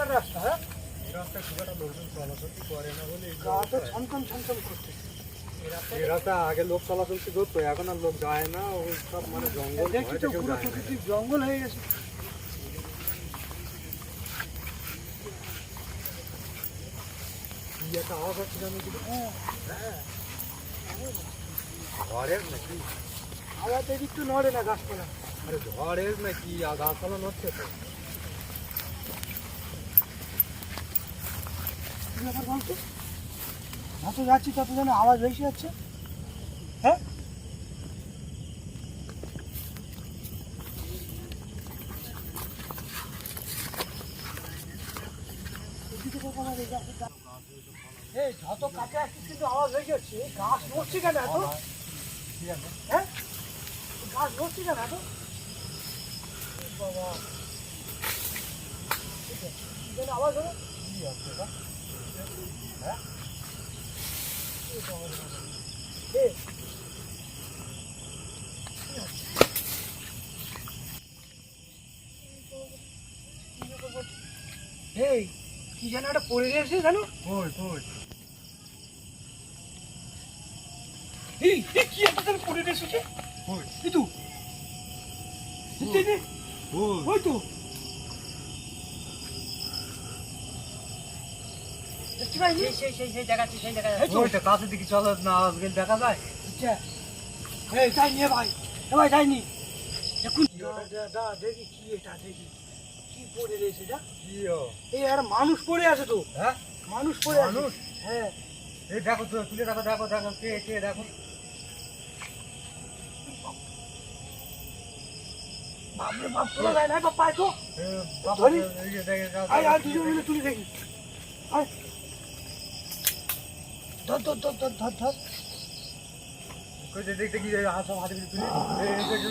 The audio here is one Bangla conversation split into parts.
ফাঁকা রাস্তা, হ্যাঁ? রাস্তা খুব একটা লোকজন চলাচল করে না বলে গা তো ছমছম ছমছম করতেছে। এই রাস্তা আগে লোক চলাচল করতো, এখন আর লোক যায় না। ওই সব মানে জঙ্গল, দেখি তো পুরো প্রকৃতির জঙ্গল হয়ে গেছে। কি একটা আওয়াজ হচ্ছে জানো কি? হ্যাঁ, ঝড়ের নাকি? আওয়াজ এদিক তো নড়ে না গাছপালা। আরে ঝড়ের নাকি? গাছপালা নড়ছে তো। কি ব্যাপার বলতো? যত যাচ্ছি তত যেন আওয়াজ বেশি যাচ্ছে, হ্যাঁ? এই যত কাছে আসছিস কিন্তু আওয়াজ হয়ে যাচ্ছে। গাছ নড়ছে কেন এত? হ্যাঁ, গাছ নড়ছে কেন এত? বাবা, কি যেন আওয়াজ হলো? কি হচ্ছে এটা? হ্যাঁ? এই, এই কি যেন একটা পড়ে গেছে জানো? কই কই? এই কি একটা যেন পড়ে গেছে? কই? এই তো কই? ওই তো দেখতে পাইনি? সেই জায়গাতে এই তো। ওইটা কাছে দিকে চলো না, আওয়াজ গেলে দেখা যায়। আচ্ছা, এই যাইনি ভাই, ভাই যাইনি। এখন দেখি কি এটা, দেখি কি পড়ে রয়েছে এটা। কি ও? এই আর মানুষ পড়ে আছে তো, হ্যাঁ? মানুষ পড়ে আছে। মানুষ? হ্যাঁ, এই দেখো তো, তুলে দেখো, দেখো দেখো, কে কে দেখো। বাপরে বাপ, তোলা যায় না বাপ, পায় তো। এ, বাবা, ধরি? এই যে দেখে যাও, আয় দেখো, দুজন মিলে তুলে দেখি। আয় ধর ধর ধর ধর ধর ধর। কই যে দেখতে কি সব হাতে তুলে তুলি। এই দেখো।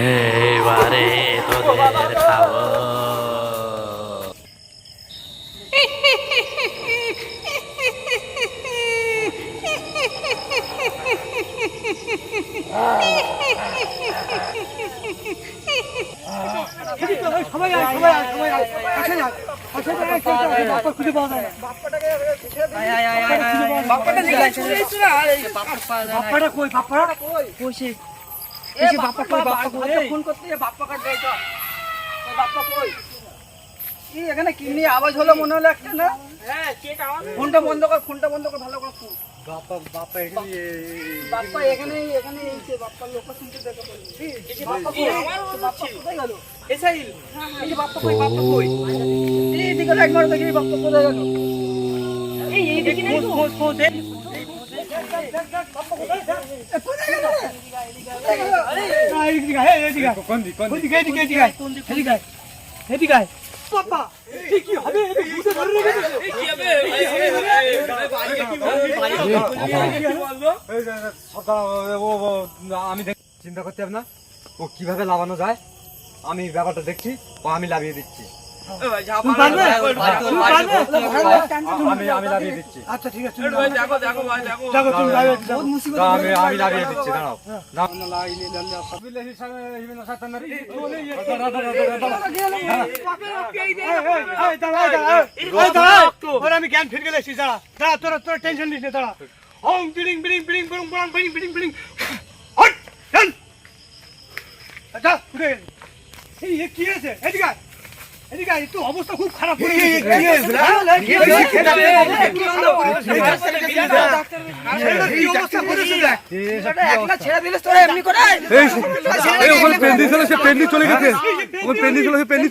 এইবারে তোদের খাবো। এদিকে আয়, সবাই আয়, সবাই আয়, সবাই আয়। কাছে যা, কাছে যা, এই চল, চল, বাপ্পা খুঁজে পাওয়া যায় না। বাপ্পাটা কই, বাপ্পাটা কই? এই যে বাপ্পা কই, বাপ্পা কই? ফোন করতে বাপ্পা কাট দেয় তো বাপ্পা কই কি এখানে কি নিয়ে আওয়াজ হলো মনে হলো একটা না হ্যাঁ চেক আওয়াজ ফোনটা বন্ধ কর ভালো করে ফোন বাপ্পা এখানে বাপ্পা এখানে এই যে বাপ্পার লোক শুনতে দেখা পাচ্ছি এই যে বাপ্পা কই বাপ্পা কোথায় গেল এসাইল এই যে বাপ্পা কই এই দিকে লাইট মারো দেখি বাপ্পা কোথায় গেল এই দিকে নাই তো ফোন দে কোন দিক বাপ্পা, এই কি হবে? এটা ভূতে ধরে রেখেছে। আমি চিন্তা করতে হবে না, ও কিভাবে লাগানো যায়। আমি ব্যাপারটা দেখছি, ও আমি লাভিয়ে দিচ্ছি। তুমি পারবে? তুমি পারবে? আমি লাভিয়ে দিচ্ছি। আচ্ছা ঠিক আছে, দেখো তুমি যাবে, যাও। আমি লাভিয়ে দিচ্ছি, দাঁড়াও। আমি জ্ঞান ফিরে গেলে দাঁড়া দাঁড়া, তোরা টেনশন নিস না, দাঁড়া। ওম বিড়িং বিড়িং বিড়িং বিড়িং বিড়িং বিড়িং বিড়িং বিড়িং হট চল। আচ্ছা উঠে গেলি। এই কি হয়েছে? এদিকে আয়, এদিকে আয়, একটু অবস্থা খুব খারাপ হয়ে গেছে। কি অবস্থা করেছে দেখ। একটা ছেড়ে দিলিস তোরা এমনি করে চলে গেছে, কোথায় গেল পেতনি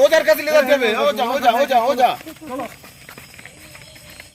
ওদের কাছে